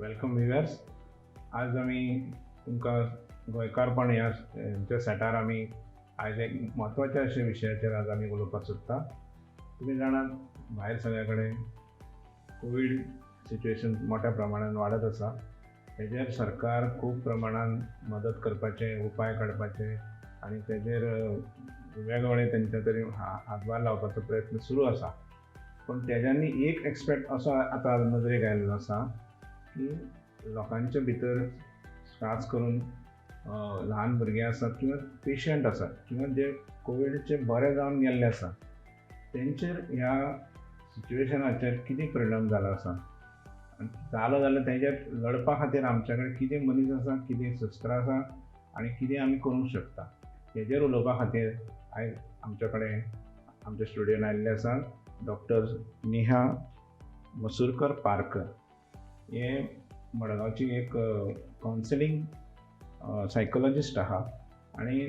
Welcome viewers. आज आम्ही तुमकां गोंयकारपण ह्या सेटार आमी आयज एक म्हत्वाच्या अशा विशयाचेर आज आमी उलोवपाक सोदता. तुमी जाणात भायर सगळे कडेन कोवीड सिच्युएशन मोठ्या प्रमाणात वाडत आसा. हेजेर सरकार खूब प्रमाणात मदत करपाचे, उपाय काडपाचे आनी तेजेर वेगवेगळे तेंचे तरी हातभार लावपाचो प्रयत्न सुरू आसा. पण तेज्यांनी एक एक्सपेक्ट असो आतां नदरेक आयिल्लो आसा की लोकांचे भितर खास करून ल्हान भुरगे आसात किंवा पेशंट आसात किंवा जे कोविडचे बरे जावन गेल्ले आसा तेंचेर ह्या सिच्युएशनाचेर कितें परिणाम जाला आसा, जालो जाल्यार तेजेर लडपा खातीर आमचे कडेन कितें मनीस आसा, कितें शस्त्र आसा आनी कितें आमी करूंक शकता हेजेर उलोवपा खातीर आयज आमचे कडेन आमच्या स्टुडियोन आयिल्ले आसात डॉक्टर नेहा मसूरकर पारकर. हे मडगांवची एक कावन्सिलींग सायकोलॉजिस्ट आहा आनी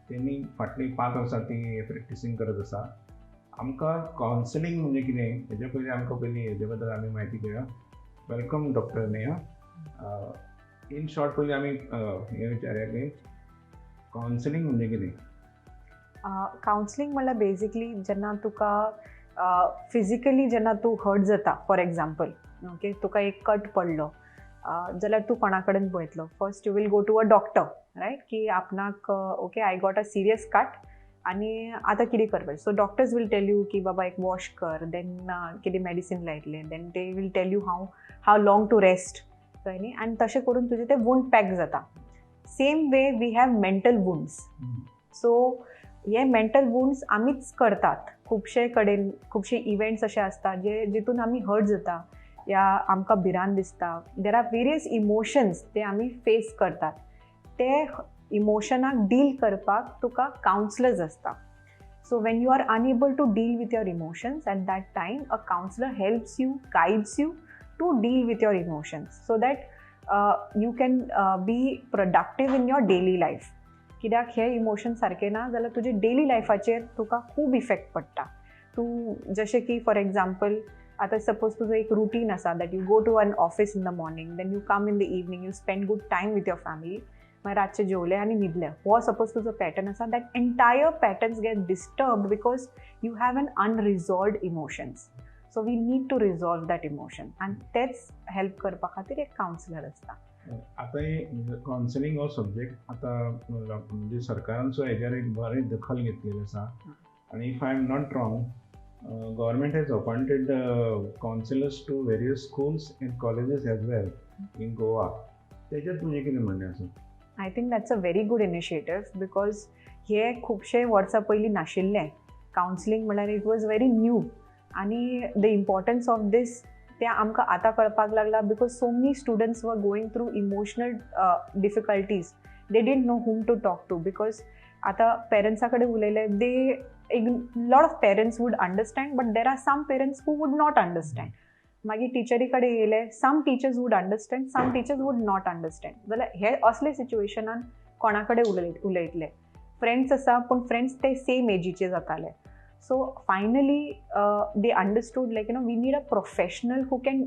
तेणी फाटलीं 5 वर्सां ती प्रॅक्टिसींग करत आसा. आमकां कावन्सिलींग म्हणजे कितें हेजे पयलीं आमकां हेजे बद्दल आमी म्हायती घेवया. Welcome doctor Neha. In short पयलीं आमी हें विचारया की कावन्सिलींग म्हणजे कितें? कावन्सिलींग म्हणल्यार बेजिकली जेन्ना तुका फिजिकली जेन्ना तूं हर्ट जाता, फॉर एग्जाम्पल ओके, तुका एक कट पडलो जाल्यार तूं कोणा कडेन पळयतलो. First you will go to a doctor, right, की आपणाक okay I got a serious cut आनी आतां कितें करपाचें. So doctors will tell you की बाबा एक वॉश कर, देन कितें मेडिसीन लायतलें, then they will tell you how long to rest, कळ्ळें न्ही. आनी तशें करून तुजें तें वूंड पॅक जाता. Same way we have mental wounds. So हे मेंटल वुंड्स आमीच करतात. खुबशे कडेन खुबशे इव्हेंट्स अशे आसता जितून आमी हर्ट जाता या आमकां भिरांत दिसता. देर आर वेरियस इमोशन्स ते आमी फेस करतात. ते इमोशनाक डील करपाक तुका कावन्सलर्स आसता. So when you are unable to deal with your emotions at that time a counsellor helps you, guides you to deal with your emotions so that you can be productive in your daily life. कित्याक हे emotion सारके ना जाल्यार तुजे daily लायफाचेर तुका खूब effect पडटा. तूं जशें की फॉर एग्जाम्पल आतां सपोज तुजो एक रुटीन आसा that you go to an office in the morning, then you come in the evening, you spend good time with your family, मागीर रातचे जेवले आनी न्हिदले. हो सपोज तुजो पॅटर्न आसा, that entire patterns get disturbed because you have an unresolved emotions. So we need to resolve that emotion आनी तेच help करपा खातीर एक कावन्सलर आसता. आतां हे कावन्सिलींग हो सब्जेक्ट आतां म्हणजे सरकारान हेजेर एक बरी दखल घेतलेली आसा आनी if I am not wrong government has appointed counsellors to various schools and colleges as well in Goa. तेजेर तुजें कितें म्हणणें आसा? I think that's a very good initiative because हे खुबशे वर्सां पयलीं नाशिल्लें. कावन्सिलींग म्हणल्यार इट वॉज व्हेरी न्यू आनी द इम्पॉर्टन्स ऑफ दीस ते आमकां आतां कळपाक लागला because so many students were going through emotional difficulties. They didn't know whom to talk to because आतां पेरंट्सा कडेन उलयले दे एक lot of parents would understand but there are some parents who would not understand. मागीर टिचरी कडेन येयले, some teachers would understand, some teachers would not understand. जाल्यार हे असले सिच्युएशनान कोणा कडेन उलयतले. फ्रेंड्स आसा पूण फ्रेंड्स ते सेम एजीचे जाताले. So finally they understood like we need a professional who can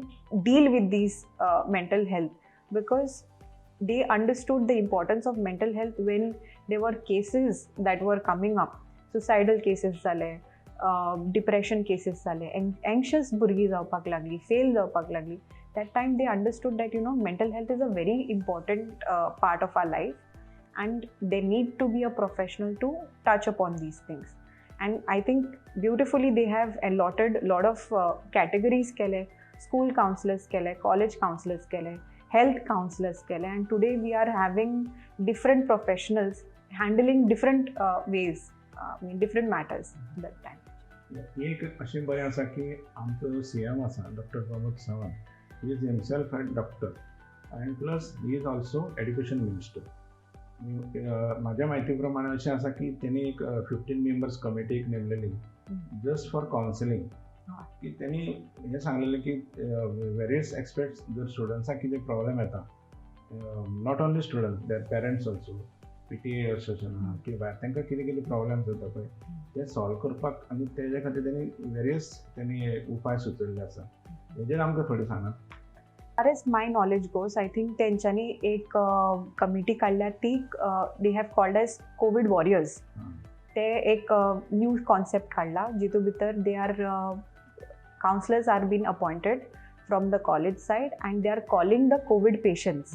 deal with these mental health because they understood the importance of mental health when there were cases that were coming up. Suicidal cases zale, depression cases zale, anxious burgi जावपाक लागली, fail जावपाक लागली. That time they understood that mental health is a very important part of our life and they need to be a professional to touch upon these things. And I think beautifully they have allotted a lot of categories kele, school counselors kele, college counselors kele, health counselors kele, and today we are having different professionals handling different ways, different matters at that time. एक अशें बरें आसा की आमचो CM आसा doctor Pramod Sawant. He is himself a doctor and plus he is also education minister. माझ्या माहिती प्रमाणे अशें आसा की त्यांनी एक 15 मेंबर्स कमिटी एक नेमलेली जस्ट फॉर कावन्सिलींग. की त्यांनी हे सांगलेलें की वेरियस एक्सपर्ट्स जर स्टुडंट्साक कितें प्रॉब्लेम येता, not only students there parents also, PTA association आहा किंवा तांकां कितें कितें प्रॉब्लेम्स जाता पळय ते सॉल्व करपाक आनी तेजे खातीर त्यांनी वेरियस उपाय सुचयल्ले आसा. हेजेर आमकां थोडें सांगात. As as my knowledge goes I think तेंच्यांनी एक कमिटी काडल्या ती they have called as covid warriors. ते एक न्यू कॉन्सेप्ट काडला जितू भितर they are counselors are being appointed from the college side and they are calling the COVID patients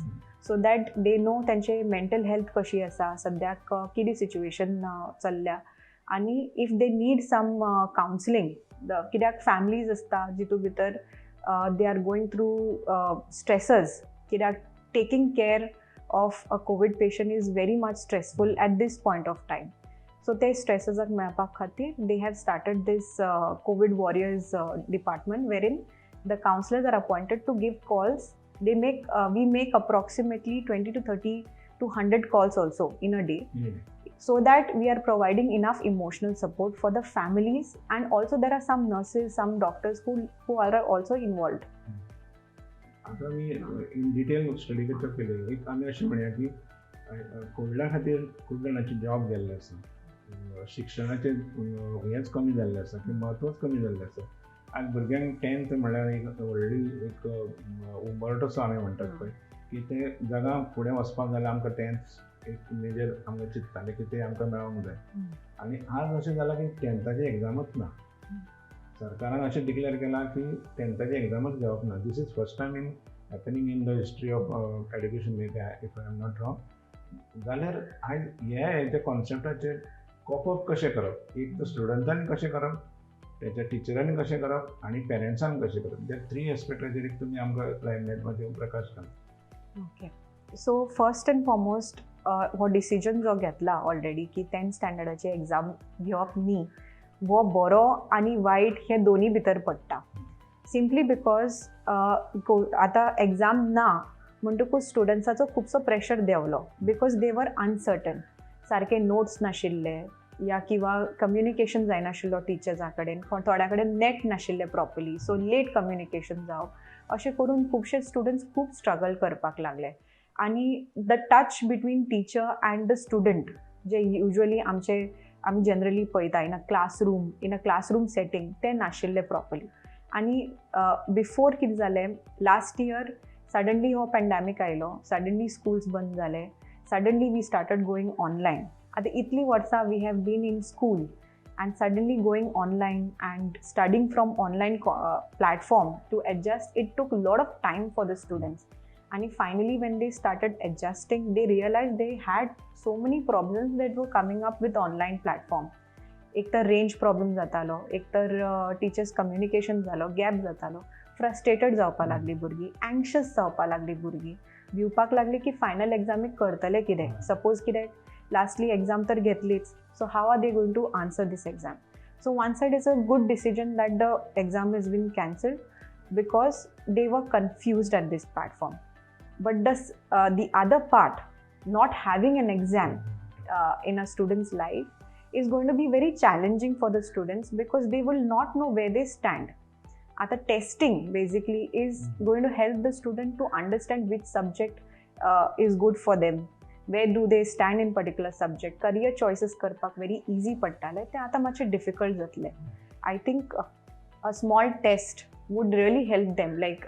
so that they know त्यांचे मेंटल हेल्थ कशी आसा, सद्याक कितें सिच्युएशन चल्ल्या, आनी if they need some counselling कित्याक फॅमिलीज आसता जितू भितर they are going through stresses, कित्याक taking care of a COVID patient is very much stressful at this point of time. So ते स्ट्रेससाक मेळपा खातीर they have started this COVID warriors department wherein the counselors are appointed to give calls. They make we make approximately 20 to 30 to 100 calls also in a day, so that we are providing enough emotional support for the families, and also there are some nurses, some doctors who are also involved. आता मी in detail study करता केले एक आमी अशें म्हणया की कोविडा खातीर खूब जाणांचे जॉब गेल्ले आसा, शिक्षणाचे हेंच कमी जाल्लें आसा की म्हत्वच कमी जाल्लें आसा. आज भुरग्यांक 10th म्हणल्यार एक व्हडली एक उंबरटो असो आमी म्हणटात पळय की ते जगाक फुडें वचपाक जाल्यार आमकां 10th एक मेजर आमकां चिंतताले की ते आमकां मेळोंक जाय. आनी आज अशें जालां की 10थाची एग्जामूच ना. सरकारान अशें डिक्लेअर केलां की 10थाची एग्जामूच घेवप ना. This is first time in happening in the history of education maybe if I am not wrong. जाल्यार आयज हेच्या कॉन्सेप्टाचेर कॉप अप कशें करप, एक तर स्टुडंटांनी कशें करप, त्याच्या टिचरांनी कशें करप आनी पेरंट्सांनी कशें करप, त्या 3 एस्पेक्टाचेर एक तुमी आमकां लायमलायटमध्ये प्रकाश घाल. Okay, so first and foremost हो डिसिजन जो घेतला ऑलरेडी की 10th स्टँडर्डाची एग्जाम घेवप न्ही, वो बरो आनी वायट हे दोनी भितर पडटा. सिम्पली बिकॉज आतां एग्जाम ना म्हणटकूच स्टुडंट्साचो खुबसो प्रेशर देंवलो बिकॉज दे वर अनसर्टन. सारके नोट्स नाशिल्ले या किंवा कम्युनिकेशन जायनाशिल्लो टिचर्सा कडेन, थोड्या कडेन नेट नाशिल्ले प्रॉपरली, सो लेट कम्युनिकेशन जावप, अशें करून खुबशे स्टुडंट्स खूब स्ट्रगल करपाक लागले. आनी the touch between teacher and the student J usually आमी जनरली पळयता इन अ क्लासरूम सेटींग, ते नाशिल्ले प्रॉपरली. आनी बिफोर कितें जालें, लास्ट इयर सडनली हो पॅन्डेमीक आयलो, सडनली स्कूल्स बंद जाले, suddenly we started going online. आता इतली वर्सां we have been in school and suddenly going online and studying from online platform to adjust, it took a lot of time for the students. And finally when they started adjusting, they realized they had so many problems that were coming up with online platform. एक तर range problem जातालो, एक तर teachers communication जालो, gap जातालो, frustrated जावपा लागली भुरगीं, एंग्शियस जावपा लागली भुरगीं, भिवपाक लागली की फायनल एग्जामीक करतले कितें, सपोज कितें लास्टली एग्जाम तर घेतलीच, so how are they going to answer this exam? So one side is a good decision that the exam has been cancelled because they were confused at this platform. But the other part, not having an exam in a student's life is going to be very challenging for the students because they will not know where they stand. At the testing basically is going to help the student to understand which subject is good for them. Where do they stand in particular subject? Career choices करपाक very easy पडटाले, ते आतां मातशे difficult जातले. I think a small test would really help them, like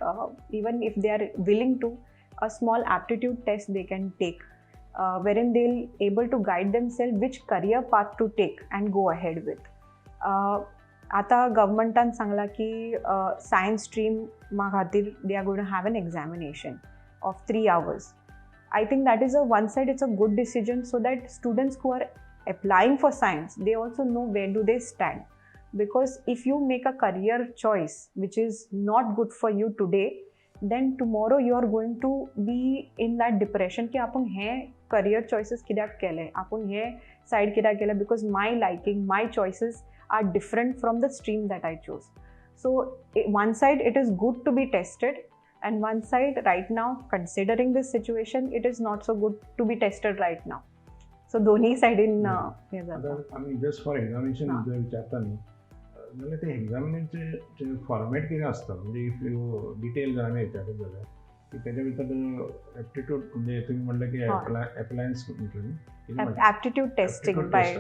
even if they are willing to, a small aptitude test they can take, wherein they'll able to guide themselves which career path to take and go ahead with. आता गव्हर्मेंटान सांगला की science stream खातीर they are going to have an examination of 3 hours. I think that is one side, it's a good decision so that students who are applying for science, they also know where do they stand. Because if you make a career choice which is not good for you today, then tomorrow you are going to be in that depression की आपण हे career choices कित्याक केले, आपण हे side कित्याक केले, because my liking, my choices are different from the stream that I chose. So one side it is good to be tested, and one side right now, considering this situation, it is not so good to be tested right now. So दोन्ही साइडीन हे जाता. आमी just for examination जर विचारता न्ही जाल्यार ते एग्जामिनेशनचे format कितें आसता, म्हणजे इफ यू डिटेल जर आमी विचारत जाल्यार की तेच्या भितर एप्टिट्यूड, म्हणजे तुमी म्हणलें की एप्लायन्स म्हणटलें एप्टिट्यूड टेस्टिंग बाय.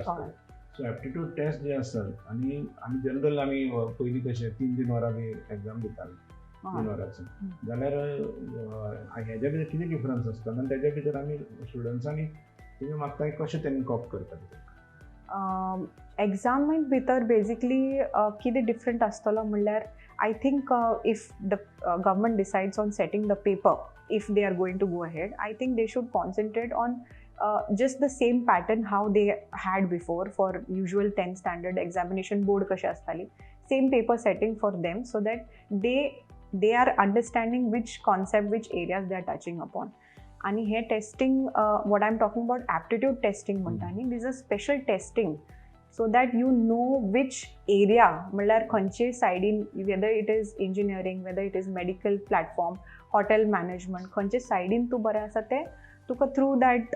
सो एप्टिट्यूड टेस्ट जे आसतात, आनी आमी जनरल आमी पयलीं कशें 3 वरां बी एग्जाम दिताले, हय. वरांचो जाल्यार हेज्या भितर कितें डिफरन्स आसता आनी तेज्या भितर आमी स्टुडंट्सांनी तुमी मागता कशें तेणी कॉप करपाचें एग्जामीक भितर बेजिकली कितें डिफरंट आसतलो म्हणल्यार I think if the government decides on setting the paper if they are going to go ahead, I think they should concentrate on just the same pattern how they had before for usual 10th standard examination board कशें आसताली, same paper setting for them so that they are understanding which concept, which areas they are touching upon. आणि हे testing what I'm talking about aptitude testing म्हणटा न्ही, this is a special testing so that you know which area म्हणल्यार खंयचे सायडीन whether it is engineering, whether it is medical platform, hotel management खंयचे सायडीन तूं बरें आसा तें तुका थ्रू दॅट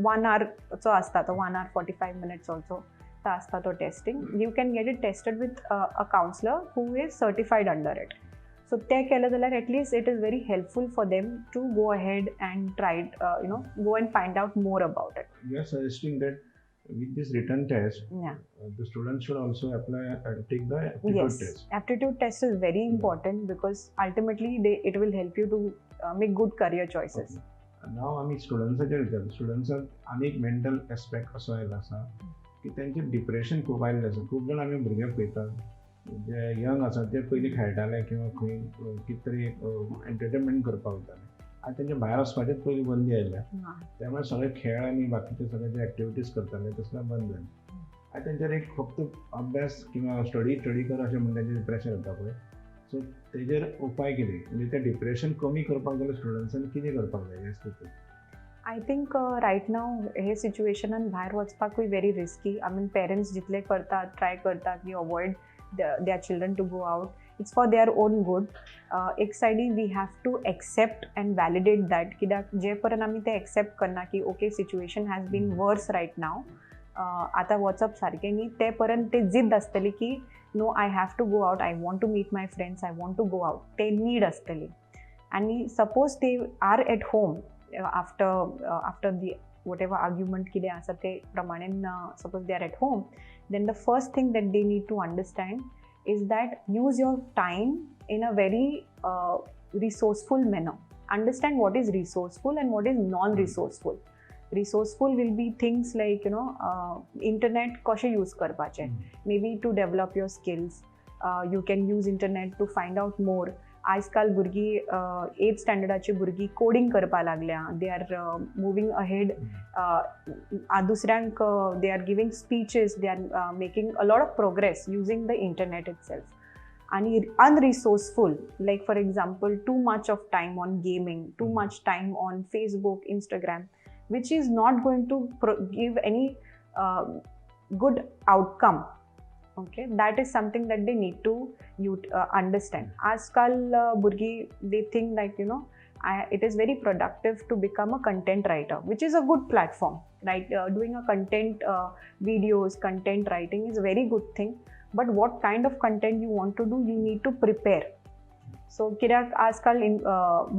1 hourचो आसता तो 1 hour 45 minutes ऑल्सो तो आसता तो testing you can get it tested with a counsellor who is certified under it so तें केलें जाल्यार at least it is very helpful for them to go ahead and try go and find out more about it. You are suggesting that with this written test, Yeah. The students should also apply take the aptitude Yes, test. aptitude test is very important because ultimately it will help you to make good career choices. Okay. Now आमी स्टुडंट्साचेर विचारता स्टुडंट्साक आनी एक mental aspect असो आयला आसा की तेंचें depression खूब आयिल्लें आसा. खूब जाण आमी भुरगे पळयतात जे यंग आसा ते पयलीं खेळटाले किंवा खंय कितें तरी एंटरटेनमेंट करपाक वयताले आनी तेंचे भायर वचपाचेच पयलीं बंदी आयल्या त्यामुळे सगळे खेळ आनी बाकीचे सगळे जे एक्टिविटीज करताले तसले बंद जाले आनी तेंचेर एक फक्त अभ्यास किंवा स्टडी कर अशें म्हणून तेंचेर प्रेशर येता पळय सो तेजेर उपाय कितें म्हणजे तें डिप्रेशन कमी करपाक जाल्यार स्टुडंट्सांनी कितें करपाक जाय हे स्थितीन. आय थिंक रायट नाव हे सिच्युएशनान भायर वचपाकूय very risky. I mean parents जितले करतात ट्राय करतात की avoid their children to go out. It's for their own good. एक सायडी we have to accept and validate that कित्याक जे पर्यंत आमी ते एक्सेप्ट करना की okay situation has been worse right now आतां वचप सारकें न्ही ते पर्यंत ते जिद्द आसतली की no I have to go out, I want to meet my friends, I want to go out. ते नीड आसतली आनी suppose they are at home after the whatever argument कितें आसा ते प्रमाणेन suppose they are at home, then the first thing that they need to understand is that use your time in a very resourceful manner. Understand what is resourceful and what is non-resourceful. Resourceful will be things like internet कशें use करपाचें, maybe to develop your skills. You can use internet to find out more. आजकाल भुरगीं 8th स्टँडर्डाची भुरगीं coding करपाक लागल्या. They are moving ahead. दुसऱ्यांक they are giving speeches, they are making a lot of progress using the internet itself. आणि unresourceful like for example too much of time on gaming, too much time on Facebook, Instagram, which is not going to give any good outcome. Okay, that is something that they need to understand. Azkal burgi they think that it is very productive to become a content writer, which is a good platform, right? Doing a content videos, content writing is a very good thing, but what kind of content you want to do, you need to prepare. So कित्याक आजकाल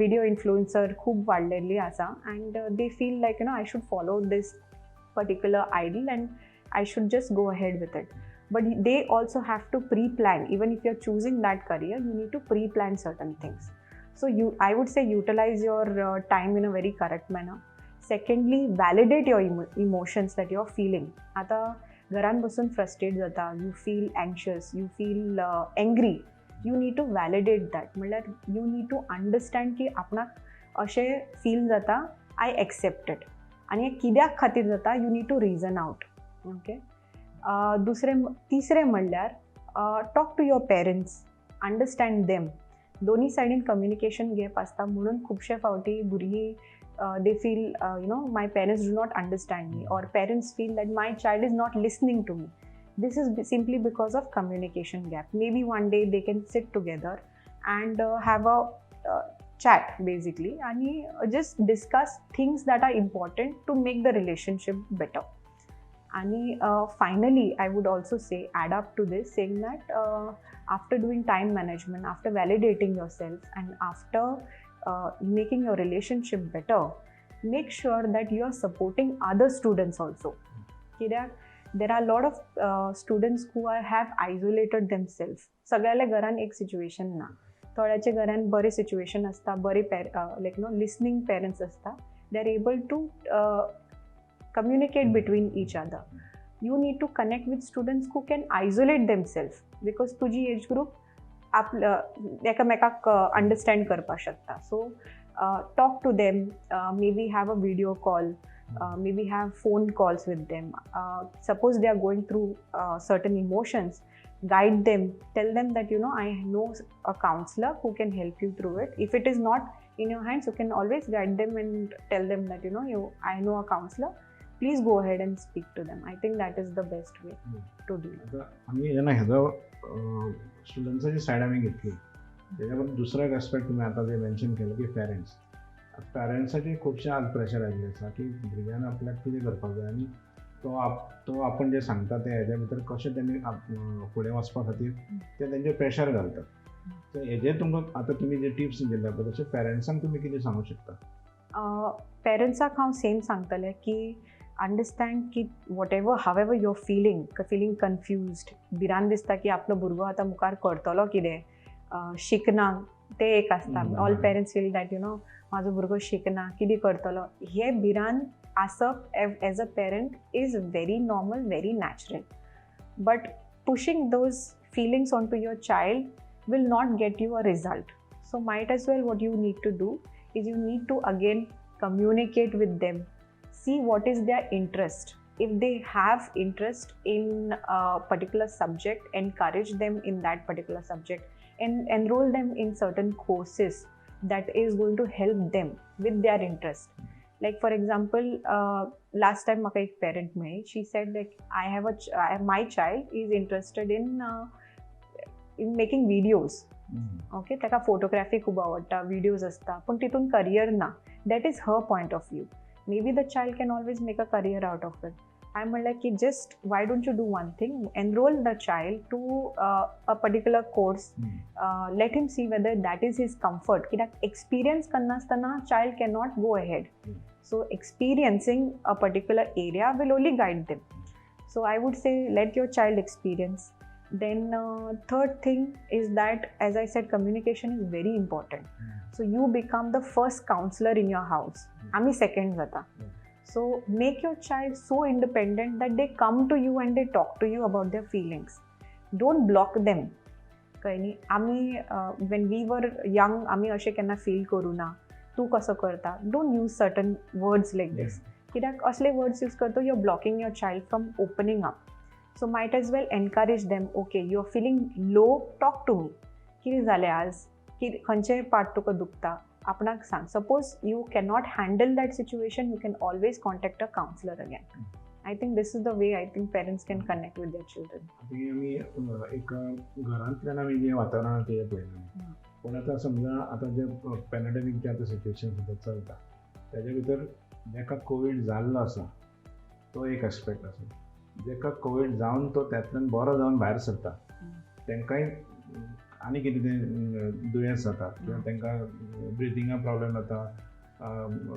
video influencer खूब वाडलेली आसा and they feel like I should follow this particular idol and I should just go ahead with it. But they also have to pre-plan. Even if you're choosing that career, you need to pre-plan certain things. So I would say utilize your time in a very correct manner. Secondly, validate your emotions that you're feeling. आता घरान बसून frustrated जाता, you feel anxious, you feel angry. You need to validate that. म्हळ्यार you need to understand की आपणाक अशें feel जाता, I accept it. आणि हे कित्याक खातीर जाता, you need to reason out. Okay. तिसरें म्हणल्यार talk to your parents, understand them. दोनी सायडीन कम्युनिकेशन गॅप आसता म्हणून खुबशे फावटी भुरगीं they feel my parents do not understand me, or parents feel that my child is not listening to me. This is simply because of communication gap. May be one day they can sit together and have a chat basically and just discuss things that are important to make the relationship better. And finally, I would also say, add up to this, saying that after doing time management, after validating yourself, and after making your relationship better, make sure that you are supporting other students also. There are a lot of students who have isolated themselves. सगळ्याले घरान एक situation ना. थोड्याचे घरान बरे situation आसता, बरे लायक listening parents आसता, they are able to communicate between each other. You need to connect with students who can isolate themselves because तुझी age group एकामेकाक अंडरस्टँड करपाक शकता. So talk to them, maybe have a video call, maybe have phone calls with them. Suppose they are going through certain emotions, guide them, tell them that I know a counselor who can help you through it. If it is not in your hands, you can always guide them and tell them that I know a counselor, please go ahead and speak to them. I think that is the best way to do it. आता आम्ही ह्याचा स्टुडंट्साची side आम्ही घेतली. त्याच्याबरोबर दुसरा एक aspect तुम्ही आता जे मेन्शन केलं की पॅरंट्साचे खुबशे आज प्रेशर आयिल्लें आसा की भुरग्यान आपल्याक कितें करपाक जाय आनी तो आपण जे सांगता ते हेज्या भितर कशें त्यांनी फुडें वचपा खातीर ते तेंचेर प्रेशर घालतात. तर हेजे तुमकां आतां तुमी जे टिप्स दिल्या पळय तशें पॅरंट्सांक तुमी कितें सांगूंक शकता? पेरंट्साक हांव सेम सांगतलें की अंडरस्टँड की whatever however your feeling confused, भिरांत दिसता की आपलो भुरगो आतां मुखार करतलो कितें, शिकना, ते एक आसता. ऑल पेरंट्स फील दॅट म्हाजो भुरगो शिकना, कितें करतलो, हे भिरांत आसप as a parent is very normal, very natural. But pushing those feelings on to your child will not get you a result. So might as well what you need to do is you need to again communicate with them, see what is their interest. If they have interest in a particular subject, encourage them in that particular subject and enroll them in certain courses that is going to help them with their interest. Like for example, last time maka ek parent mai, she said like my child is interested in making videos. Okay, ताका photography खूब आवडटा, videos आसता, पूण तितून career ना. That is her point of view. May be the child can always make a career out of it. हांवें म्हणलें की just why don't you do one thing, enrol the child to a particular course, let him see whether that is his comfort. कित्याक experience करनासतना child can not go ahead. So experiencing a particular area will only guide them. So I would say let your child experience. Then third thing is that, as I said, communication is very important. So you become the first counselor in your house. Ami second jata. So make your child so independent that they come to you and they talk to you about their feelings. Don't block them. Kaini ami when we were young, ami ashe kenna feel करू ना, तू कसो करता. Don't use certain words like this. कित्याक असले words use करतो, you're blocking your child from opening up. So might as well encourage them. Okay, you're feeling low, talk to me. कितें जालें आज, खंयचे पार्ट तुका दुखता, आपणाक सांग. Suppose you cannot handle that situation, you can always contact a counselor again. I think this is the way I think parents can connect with their children. आमी एक घरांतल्यान आमी जे वातावरण ते पळयलें, पूण आतां समजा आतां जे पॅन्डेमिकचे आतां सिच्युएशन सुद्दां चलता, तेज्या भितर जेका कोवीड जाल्लो आसा तो एक एस्पेक्ट आसा. जेका कोवीड जावन तो त्यातल्यान बरो जावन भायर सरता, तांकांय आनी कितें तें दुयेंस जाता किंवा तांकां ब्रिथिंगा प्रॉब्लेम जाता,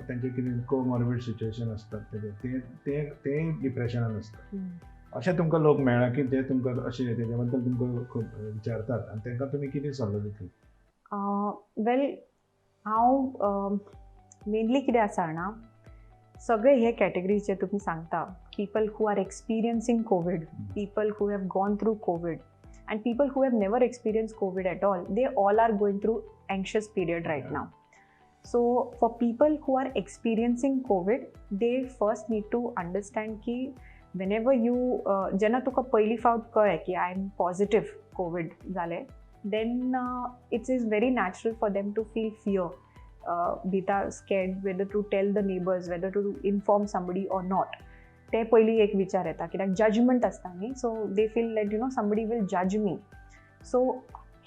तेंचे कितें कोमॉर्बिड सिच्युएशन आसतात ते डिप्रेशनान आसता. अशें तुमकां लोक मेळ्ळा की जे तुमकां अशें तेज्या बद्दल तुमकां खूब विचारतात आनी तांकां तुमी कितें सल्लो दितले? वेल, हांव मेनली कितें आसा जाणा, सगळे हे कॅटेगरीज जे तुम्ही सांगता, people who are experiencing COVID, people who have gone through COVID, and people who have never experienced COVID at all, they all are going through anxious period right now. So for people who are experiencing COVID, they first need to understand ki whenever you जेन्ना तुका पयली फावट कळ्ळें की I am positive COVID जालें, then it is very natural for them to feel fear, भिता, scared, whether to tell the neighbors, whether to inform somebody or not. ते पयली एक विचार येता, कित्याक जजमेंट आसता न्ही. So they feel that somebody will जज मी. सो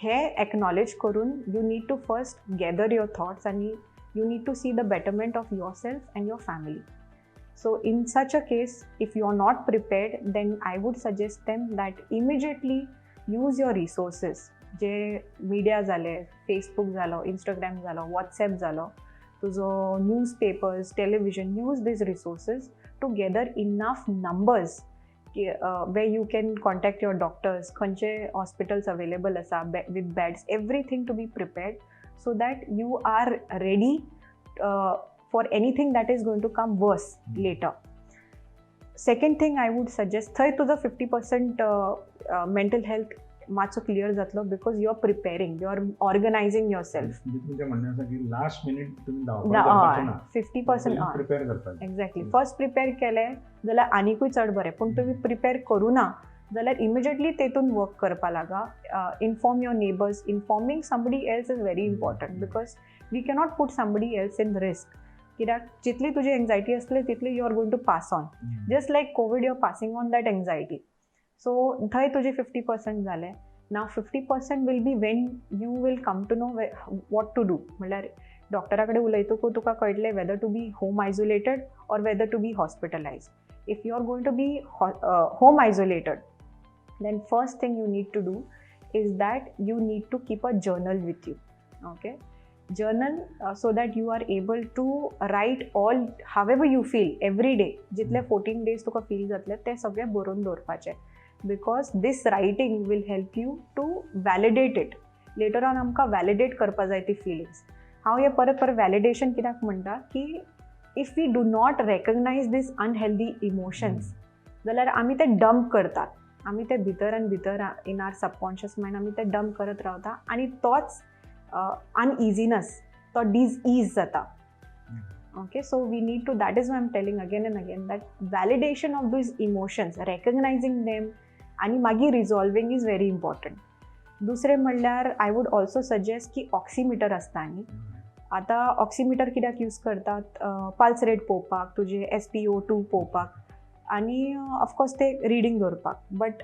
हे एक्नॉलेज करून you need to first gather your thoughts आनी you need to see the betterment of your self and your family. So in such a case, if you are not prepared, then I would suggest them that immediately use your resources. जे media जाले, Facebook जालो, Instagram जालो, WhatsApp जालो, तुजो newspapers, television, use these resources to gather enough numbers where you can contact your doctors, खंयचे hospitals available आसा with beds, everything to be prepared so that you are ready for anything that is going to come worse later. Second thing I would suggest, थंय तुजो 50% mental health मातसो clear जातलो because you are preparing, you are organizing yourself. म्हणजे तुमचें म्हणणें आसा की last minute तुमी धांवपळ करपाचें ना, 50% प्रिपेअर करपाचें. एक्झॅक्टली. फर्स्ट प्रिपेअर केलें जाल्यार आनिकूय चड बरें, पूण तुमी प्रिपेअर करूं ना जाल्यार इमिजिएटली तेतून वर्क करपा लागा. Inform your neighbours. Informing somebody else is very important because we cannot put somebody else in risk. कित्याक जितली तुजी एन्झायटी आसली तितली you are going to pass on. Just like COVID you are passing on that anxiety. So थंय तुजे 50% जालें. Now 50% will be when you will come to know what to do. म्हणल्यार डॉक्टरा कडेन उलयतकूच तुका कळटलें whether to be home isolated or whether to be hospitalised. If you are going to be home isolated then first thing you need to do is that you need to keep a journal with you. Okay, journal so that you are able to write all however you feel every day. जितले 14 days तुका feel जातले ते सगळे बरोवन दवरपाचे because this writing will help you to validate it. later on आमकां validate करपा जाय ती feelings. हांव हे परत validation कित्याक म्हणटा की if we do not recognize these unhealthy emotions जाल्यार आमी ते डंप करतात. आमी ते भितर आनी भितर इन आर सबकॉन्शियस मायंड आमी ते डंप करत रावता आनी तोच अनइझीनस तो डिसईज जाता. Okay, so we need to, that is why I am telling again and again that validation of these emotions, recognising them आनी मागीर रिजॉल्विंग इज व्हेरी इम्पॉर्टंट. दुसरें म्हणल्यार आय वूड ऑल्सो सजेस्ट की ऑक्सिमिटर आसता न्ही. आतां oximeter कित्याक use करतात? पल्स रेट पळोवपाक, तुजे SpO2 पळोवपाक आणि ऑफकोर्स ते रिडींग दवरपाक. But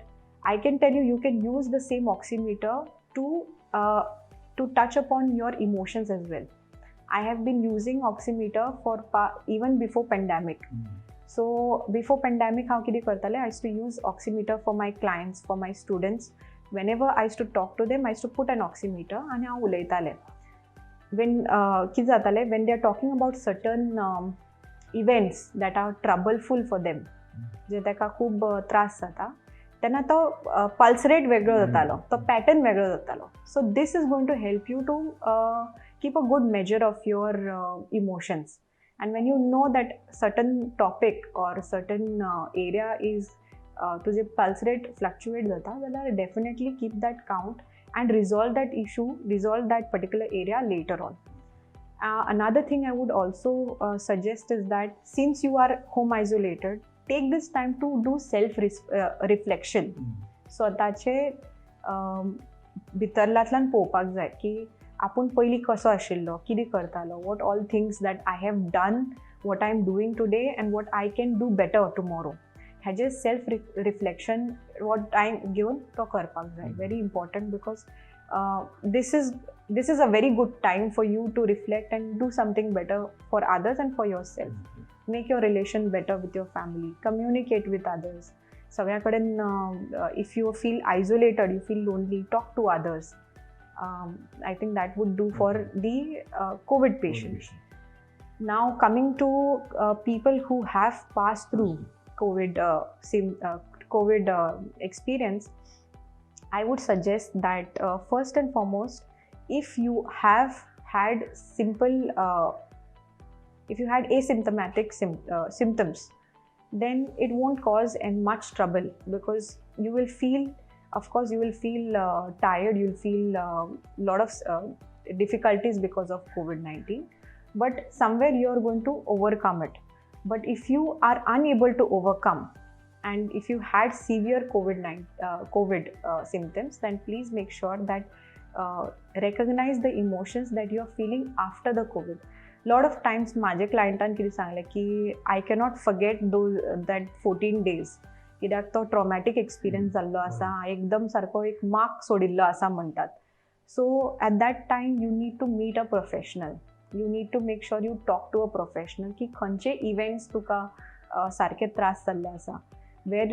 I can tell you can use the same oximeter to touch upon your emotions as well. I have been using oximeter for even before pandemic. So before pandemic हांव कितें करतालें, I to use oximeter for my clients, for my students. whenever I used to talk to them, I used to put an oximeter आणि हांव उलयतालें. when कितें जातालें, when they are talking about certain events that are troubleful for them, जे ताका खूब त्रास जाता, तेन्ना तो पल्स रेट वेगळो जातालो, तो पॅटर्न वेगळो जातालो. So this is going to help you to keep a good measure of your emotions. And when you know that certain topic or certain area is तुजे पल्स रेट फ्लक्च्युएट जाता, जाल्यार definitely keep that count and resolve that issue, resolve that particular area later on. Another thing I would also suggest is that since you are home isolated, take this time to do self reflection. स्वताचे भितरल्यांतल्यान पळोवपाक जाय की आपूण पयलीं कसो आशिल्लो, कितें करतालो, what all things that I have done, what I am doing today and what I can do better tomorrow. हेजे सेल्फ रिफ्लेक्शन वॉट टायम घेवन तो करपाक जाय. Very important because this is a very good time for you to reflect and do something better for others and for yourself. Make your relation better with your family, communicate with others. सगळ्या कडेन if you feel isolated, you feel lonely, talk to others. I think that would do for the COVID patients. Now coming to people who have passed through COVID experience, I would suggest that first and foremost, if you have had asymptomatic symptoms, then it won't cause much trouble, because you will feel, of course, you will feel tired, you will feel lot of difficulties because of COVID-19, but somewhere you are going to overcome it. But if you are unable to overcome, and if you had severe COVID symptoms, then please make sure that recognize the emotions that you are feeling after the COVID. Lot of times माझे क्लायंटान कितें सांगलें की I cannot forget that 14 days, कित्याक तो ट्रॉमॅटीक experience जाल्लो आसा, एकदम सारको एक मार्क सोडिल्लो आसा म्हणटात. So at that time you need to meet a professional. You need to make sure you talk to a professional की खंयचे इव्हेंट्स तुका सारके त्रास जाल्ले आसा, where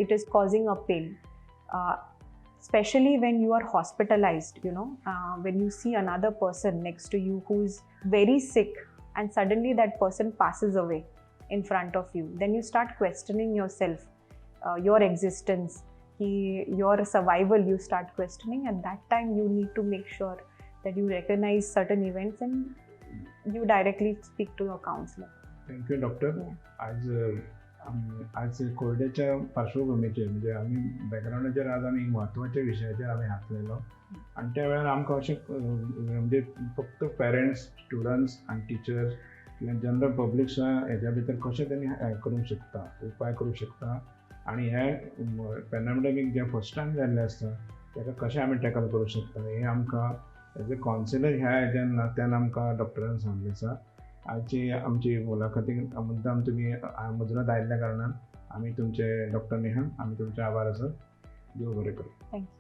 it is causing a pain, especially when you are hospitalized, when you see another person next to you who is very sick and suddenly that person passes away. in front of you, then you start questioning yourself, your existence, your survival you start questioning. At that time you need to make sure that you recognize certain events and you directly speak to your counselor. Thank you doctor. आज कोविडच्या पार्श्वभूमीचेर म्हणजे आमी बॅकग्रावंडाचेर आज आमी म्हत्वाच्या विशयाचेर आमी हातलेलो आनी त्या वेळार आमकां अशें म्हणजे फक्त पेरंट्स, स्टुडंट्स आनी टिचर्स किंवा जनरल पब्लीक सुद्दां हेच्या भितर कशें तेणी हें करूंक शकता, उपाय करूंक शकता आनी हे पॅन्डेमिक जे फर्स्ट टायम जाल्लें आसता ताका कशें आमी टॅकल करूंक शकता हें आमकां एज अ कावन्सिलर ह्या हेज्यान नात्यान आमकां डॉक्टरान सांगलें आसा. आजची आमची मुलाखतीक मुद्दाम तुमी मुजरत आयिल्ल्या कारणान आमी तुमचे डॉक्टर नेहा आमी तुमचे आभार आसात. देव बरें करूं. थँक्यू.